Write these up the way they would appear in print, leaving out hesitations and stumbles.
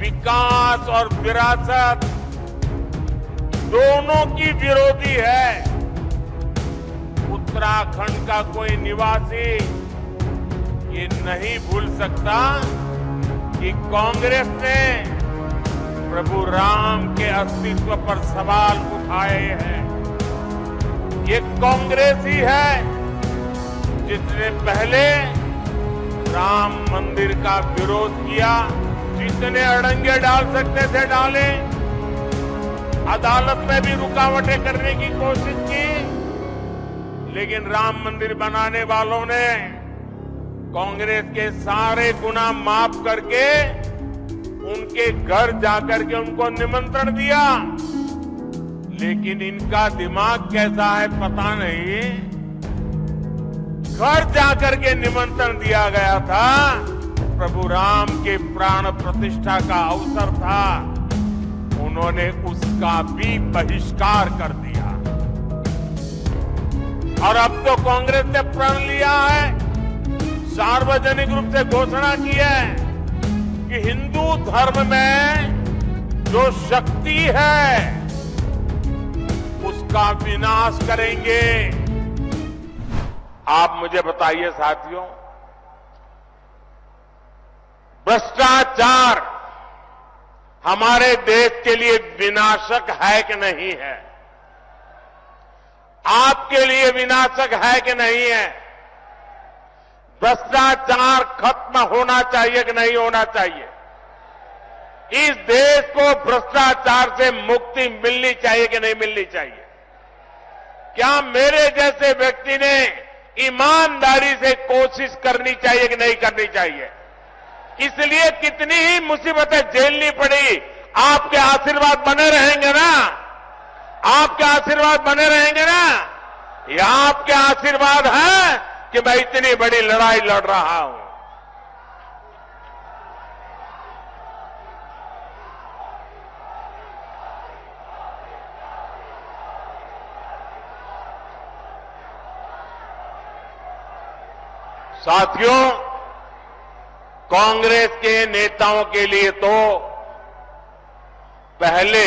विकास और विरासत दोनों की विरोधी है। उत्तराखंड का कोई निवासी ये नहीं भूल सकता कि कांग्रेस ने प्रभु राम के अस्तित्व पर सवाल उठाए हैं। ये कांग्रेस ही है जिसने पहले राम मंदिर का विरोध किया, जितने अड़ंगे डाल सकते थे डाले, अदालत में भी रुकावटें करने की कोशिश की, लेकिन राम मंदिर बनाने वालों ने कांग्रेस के सारे गुनाह माफ करके उनके घर जाकर के उनको निमंत्रण दिया। लेकिन इनका दिमाग कैसा है पता नहीं, घर जाकर के निमंत्रण दिया गया था, प्रभु राम के प्राण प्रतिष्ठा का अवसर था, उन्होंने उसका भी बहिष्कार कर दिया। और अब तो कांग्रेस ने प्रण लिया है, सार्वजनिक रूप से घोषणा की है कि हिंदू धर्म में जो शक्ति है उसका विनाश करेंगे। आप मुझे बताइए साथियों, भ्रष्टाचार हमारे देश के लिए विनाशक है कि नहीं है? आपके लिए विनाशक है कि नहीं है? भ्रष्टाचार खत्म होना चाहिए कि नहीं होना चाहिए? इस देश को भ्रष्टाचार से मुक्ति मिलनी चाहिए कि नहीं मिलनी चाहिए? क्या मेरे जैसे व्यक्ति ने ईमानदारी से कोशिश करनी चाहिए कि नहीं करनी चाहिए? इसलिए कितनी ही मुसीबतें झेलनी पड़ी, आपके आशीर्वाद बने रहेंगे ना? आपके आशीर्वाद बने रहेंगे ना? ये आपके आशीर्वाद है कि मैं इतनी बड़ी लड़ाई लड़ रहा हूं। साथियों, कांग्रेस के नेताओं के लिए तो पहले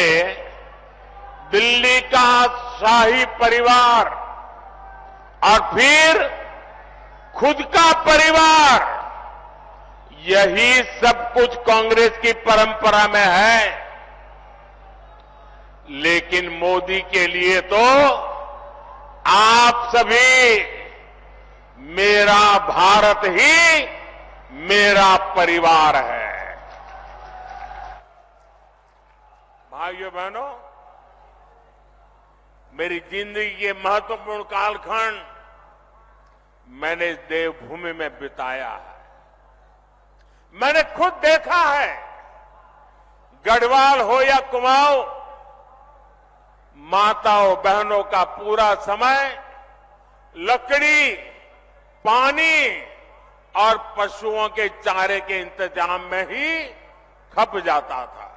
दिल्ली का शाही परिवार और फिर खुद का परिवार, यही सब कुछ कांग्रेस की परंपरा में है। लेकिन मोदी के लिए तो आप सभी, मेरा भारत ही मेरा परिवार है। भाइयों बहनों, मेरी जिंदगी के महत्वपूर्ण कालखंड मैंने इस देवभूमि में बिताया है। मैंने खुद देखा है, गढ़वाल हो या कुमाऊं, माताओं बहनों का पूरा समय लकड़ी, पानी और पशुओं के चारे के इंतजाम में ही खप जाता था।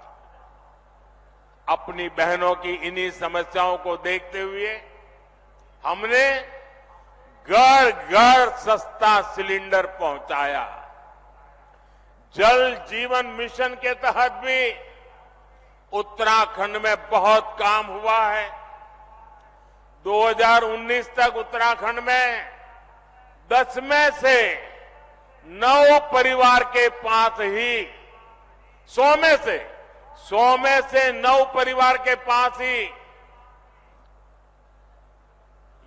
अपनी बहनों की इन्हीं समस्याओं को देखते हुए हमने घर घर सस्ता सिलेंडर पहुंचाया। जल जीवन मिशन के तहत भी उत्तराखंड में बहुत काम हुआ है। 2019 तक उत्तराखंड में 10 में से 9 परिवार के पास ही 100 में से 9 परिवार के पास ही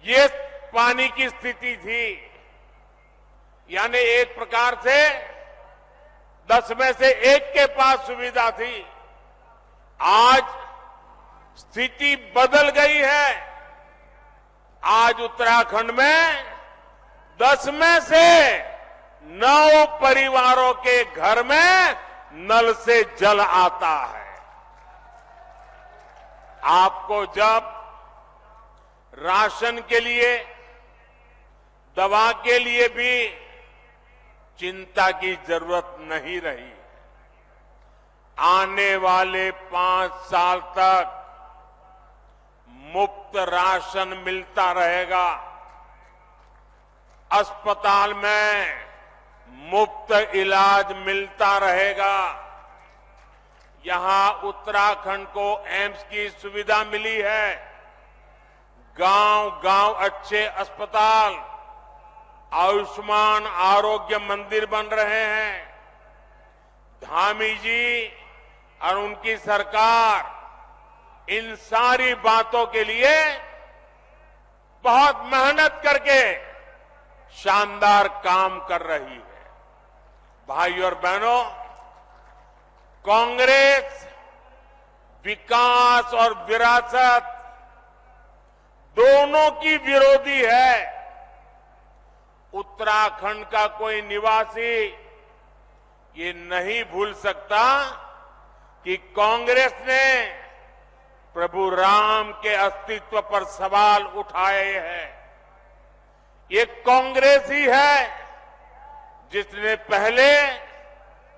ये पानी की स्थिति थी। यानी एक प्रकार से 10 में से 1 के पास सुविधा थी। आज स्थिति बदल गई है। आज उत्तराखंड में 10 में से 9 परिवारों के घर में नल से जल आता है। आपको जब राशन के लिए, दवा के लिए भी चिंता की जरूरत नहीं रही। आने वाले 5 साल तक मुफ्त राशन मिलता रहेगा। अस्पताल में मुफ्त इलाज मिलता रहेगा। यहां उत्तराखंड को एम्स की सुविधा मिली है। गांव-गांव अच्छे अस्पताल, आयुष्मान आरोग्य मंदिर बन रहे हैं। धामी जी और उनकी सरकार इन सारी बातों के लिए बहुत मेहनत करके शानदार काम कर रही है। भाइयों और बहनों, कांग्रेस विकास और विरासत दोनों की विरोधी है। उत्तराखंड का कोई निवासी ये नहीं भूल सकता कि कांग्रेस ने प्रभु राम के अस्तित्व पर सवाल उठाए हैं। ये कांग्रेस ही है जिसने पहले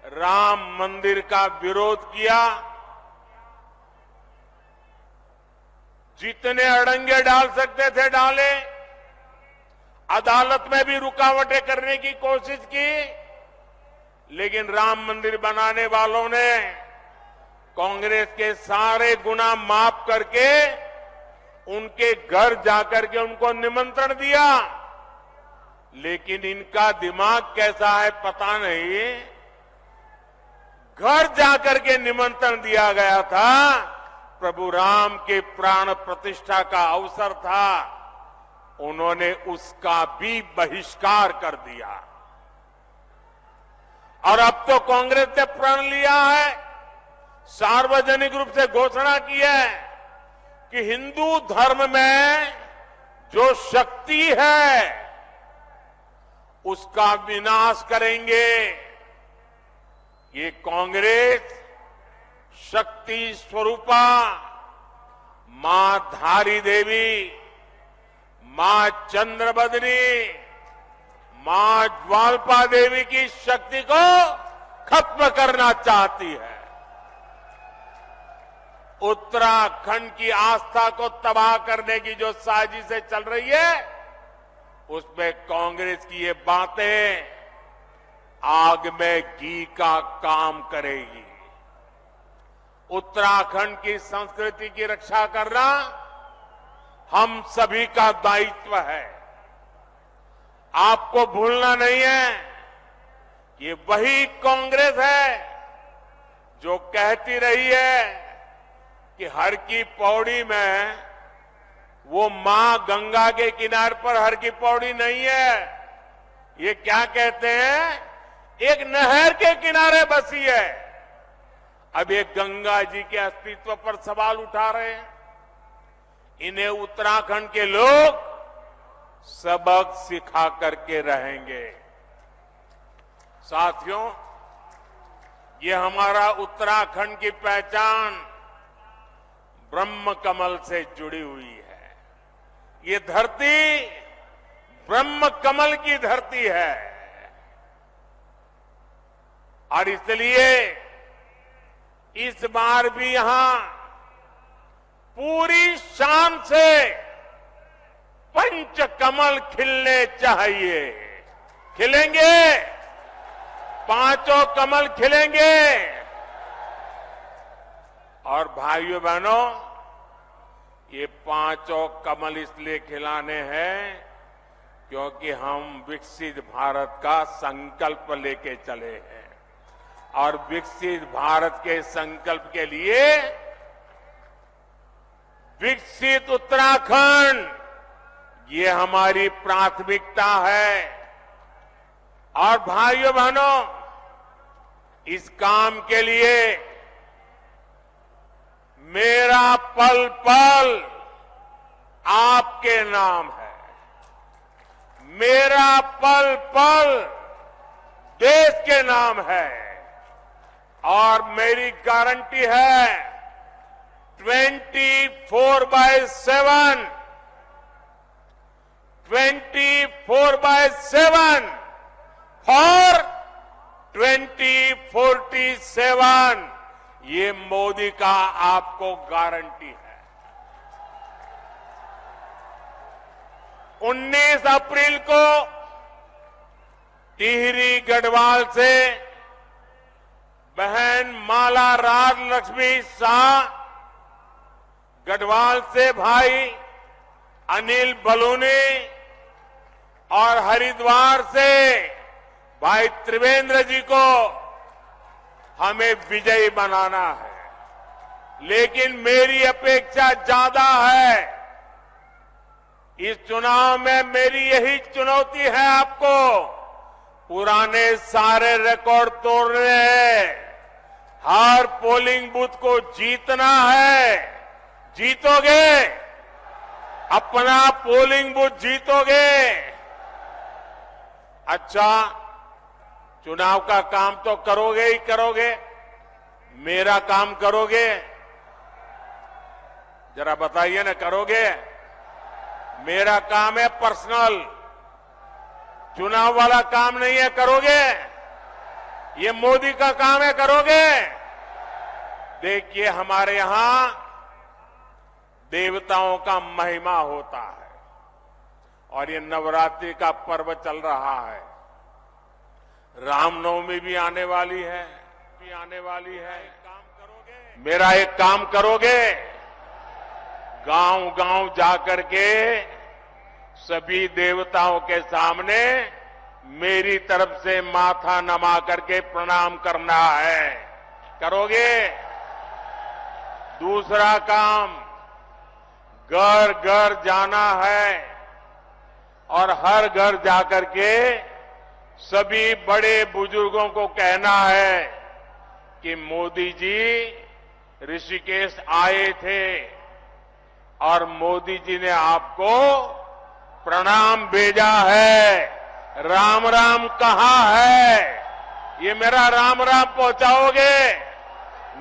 राम मंदिर का विरोध किया, जितने अड़ंगे डाल सकते थे डाले, अदालत में भी रुकावटें करने की कोशिश की, लेकिन राम मंदिर बनाने वालों ने कांग्रेस के सारे गुना माफ करके उनके घर जाकर के उनको निमंत्रण दिया। लेकिन इनका दिमाग कैसा है पता नहीं, घर जाकर के निमंत्रण दिया गया था, प्रभु राम के प्राण प्रतिष्ठा का अवसर था, उन्होंने उसका भी बहिष्कार कर दिया। और अब तो कांग्रेस ने प्रण लिया है, सार्वजनिक रूप से घोषणा की है कि हिंदू धर्म में जो शक्ति है उसका विनाश करेंगे। ये कांग्रेस शक्ति स्वरूपा मां धारी देवी, मां चंद्रबदनी, मां ज्वालपा देवी की शक्ति को खत्म करना चाहती है। उत्तराखंड की आस्था को तबाह करने की जो साजिशें चल रही है, उसमें कांग्रेस की ये बातें आग में घी का काम करेगी। उत्तराखंड की संस्कृति की रक्षा करना हम सभी का दायित्व है। आपको भूलना नहीं है, ये वही कांग्रेस है जो कहती रही है कि हर की पौड़ी में वो मां गंगा के किनारे पर हर की पौड़ी नहीं है। ये क्या कहते हैं, एक नहर के किनारे बसी है। अब ये गंगा जी के अस्तित्व पर सवाल उठा रहे हैं। इन्हें उत्तराखंड के लोग सबक सिखा करके रहेंगे। साथियों, ये हमारा उत्तराखंड की पहचान ब्रह्म कमल से जुड़ी हुई है। ये धरती ब्रह्म कमल की धरती है और इसलिए इस बार भी यहां पूरी शान से पंचकमल खिलने चाहिए। खिलेंगे, पांचों कमल खिलेंगे। और भाइयों बहनों, ये पांचों कमल इसलिए खिलाने हैं क्योंकि हम विकसित भारत का संकल्प लेके चले हैं। और विकसित भारत के संकल्प के लिए विकसित उत्तराखंड ये हमारी प्राथमिकता है। और भाइयों बहनों, इस काम के लिए मेरा पल पल आपके नाम है। मेरा पल पल देश के नाम है। और मेरी गारंटी है 24/7 और 2047 ये मोदी का आपको गारंटी है। 19 अप्रैल को टिहरी गढ़वाल से बहन माला राजलक्ष्मी शाह, गढ़वाल से भाई अनिल बलूनी और हरिद्वार से भाई त्रिवेंद्र जी को हमें विजयी बनाना है। लेकिन मेरी अपेक्षा ज्यादा है। इस चुनाव में मेरी यही चुनौती है आपको, पुराने सारे रिकॉर्ड तोड़ने हैं, हर पोलिंग बूथ को जीतना है। जीतोगे? अपना पोलिंग बूथ जीतोगे? अच्छा, चुनाव का काम तो करोगे ही करोगे, मेरा काम करोगे? जरा बताइए ना, करोगे? मेरा काम है पर्सनल, चुनाव वाला काम नहीं है। करोगे? ये मोदी का काम है, करोगे? देखिए, हमारे यहां देवताओं का महिमा होता है और ये नवरात्रि का पर्व चल रहा है। रामनवमी भी आने वाली है, काम करोगे? मेरा एक काम करोगे? गांव-गांव जाकर के सभी देवताओं के सामने मेरी तरफ से माथा नमा करके प्रणाम करना है। करोगे? दूसरा काम, घर घर जाना है और हर घर जाकर के सभी बड़े बुजुर्गों को कहना है कि मोदी जी ऋषिकेश आए थे और मोदी जी ने आपको प्रणाम भेजा है, राम राम कहा है। ये मेरा राम राम पहुंचाओगे?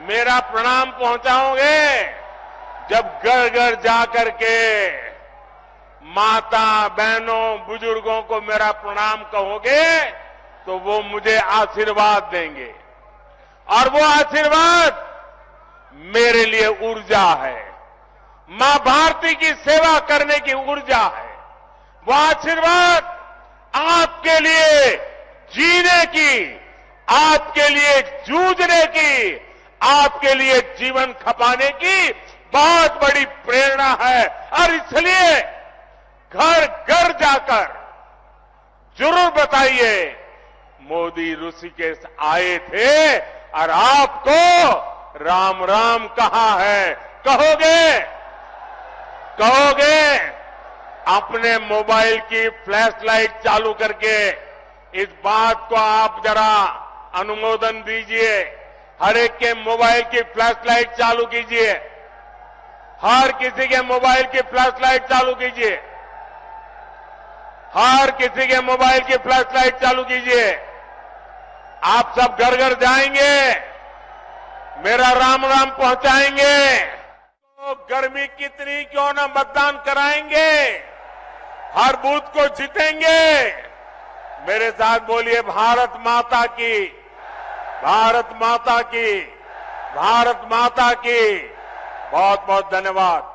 मेरा प्रणाम पहुंचाओगे? जब घर घर जाकर के माता बहनों बुजुर्गों को मेरा प्रणाम कहोगे तो वो मुझे आशीर्वाद देंगे और वो आशीर्वाद मेरे लिए ऊर्जा है, मां भारती की सेवा करने की ऊर्जा है। वो आशीर्वाद आपके लिए जीने की, आपके लिए जूझने की, आपके लिए जीवन खपाने की बहुत बड़ी प्रेरणा है। और इसलिए घर घर जाकर जरूर बताइए मोदी ऋषिकेश आए थे और आपको राम राम कहा है। कहोगे? कहोगे? अपने मोबाइल की फ्लैश लाइट चालू करके इस बात को आप जरा अनुमोदन दीजिए। हर एक के मोबाइल की फ्लैश लाइट चालू कीजिए, हर किसी के मोबाइल की फ्लैश लाइट चालू कीजिए, हर किसी के मोबाइल की फ्लैश लाइट चालू कीजिए। आप सब घर घर जाएंगे, मेरा राम राम पहुंचाएंगे। तो गर्मी कितनी क्यों ना मतदान कराएंगे, हर बूथ को जीतेंगे। मेरे साथ बोलिए, भारत माता की, भारत माता की, भारत माता की। बहुत बहुत धन्यवाद।